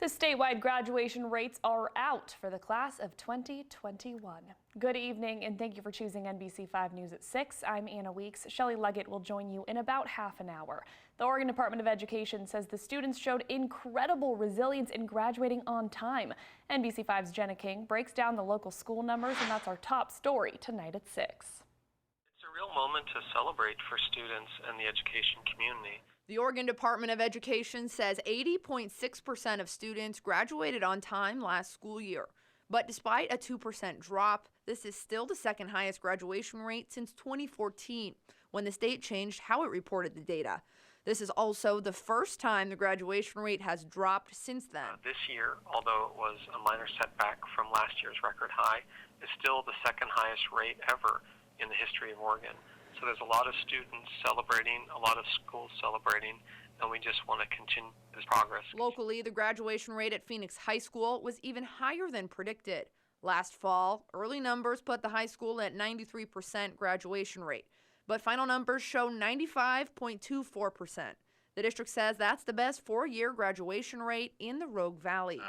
The statewide graduation rates are out for the class of 2021. Good evening and thank you for choosing NBC5 News at 6. I'm Anna Weeks. Shelley Leggett will join you in about half an hour. The Oregon Department of Education says the students showed incredible resilience in graduating on time. NBC5's Jenna King breaks down the local school numbers, and that's our top story tonight at 6. It's a real moment to celebrate for students and the education community. The Oregon Department of Education says 80.6% of students graduated on time last school year. But despite a 2% drop, this is still the second highest graduation rate since 2014, when the state changed how it reported the data. This is also the first time the graduation rate has dropped since then. This year, although it was a minor setback from last year's record high, is still the second highest rate ever in the history of Oregon. So there's a lot of students celebrating, a lot of schools celebrating, and we just want to continue this progress. Locally, the graduation rate at Phoenix High School was even higher than predicted. Last fall, early numbers put the high school at 93% graduation rate, but final numbers show 95.24%. The district says that's the best four-year graduation rate in the Rogue Valley.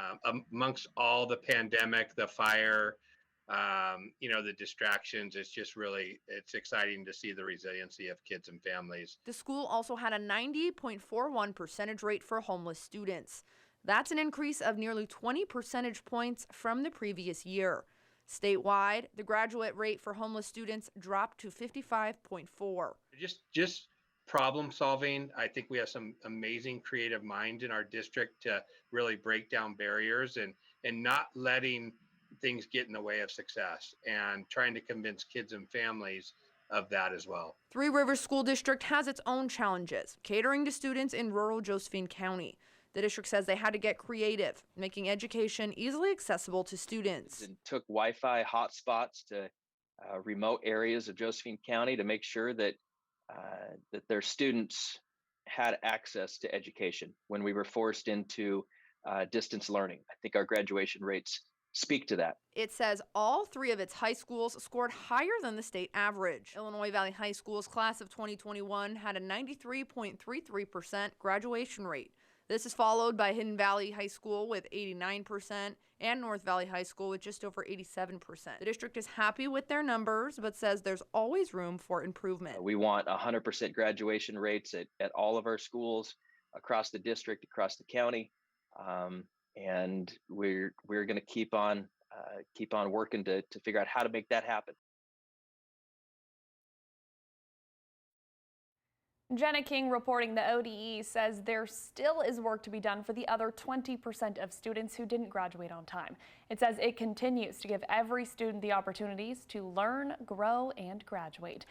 Amongst all the pandemic, the fire, the distractions, it's exciting to see the resiliency of kids and families. The school also had a 90.41 percentage rate for homeless students. That's an increase of nearly 20 percentage points from the previous year. Statewide, the graduate rate for homeless students dropped to 55.4. Just problem solving. I think we have some amazing creative minds in our district to really break down barriers and not letting things get in the way of success, and trying to convince kids and families of that as well. Three Rivers School District has its own challenges, catering to students in rural Josephine County. The district says they had to get creative, making education easily accessible to students. It took Wi-Fi hotspots to remote areas of Josephine County to make sure that their students had access to education when we were forced into distance learning. I think our graduation rates speak to that. It says all three of its high schools scored higher than the state average. Illinois Valley High School's class of 2021 had a 93.33% graduation rate. This is followed by Hidden Valley High School with 89% and North Valley High School with just over 87%. The district is happy with their numbers, but says there's always room for improvement. We want 100% graduation rates at all of our schools across the district, across the county. And we're going to keep on working to figure out how to make that happen. Jenna King reporting the ODE says there still is work to be done for the other 20% of students who didn't graduate on time. It says it continues to give every student the opportunities to learn, grow, and graduate.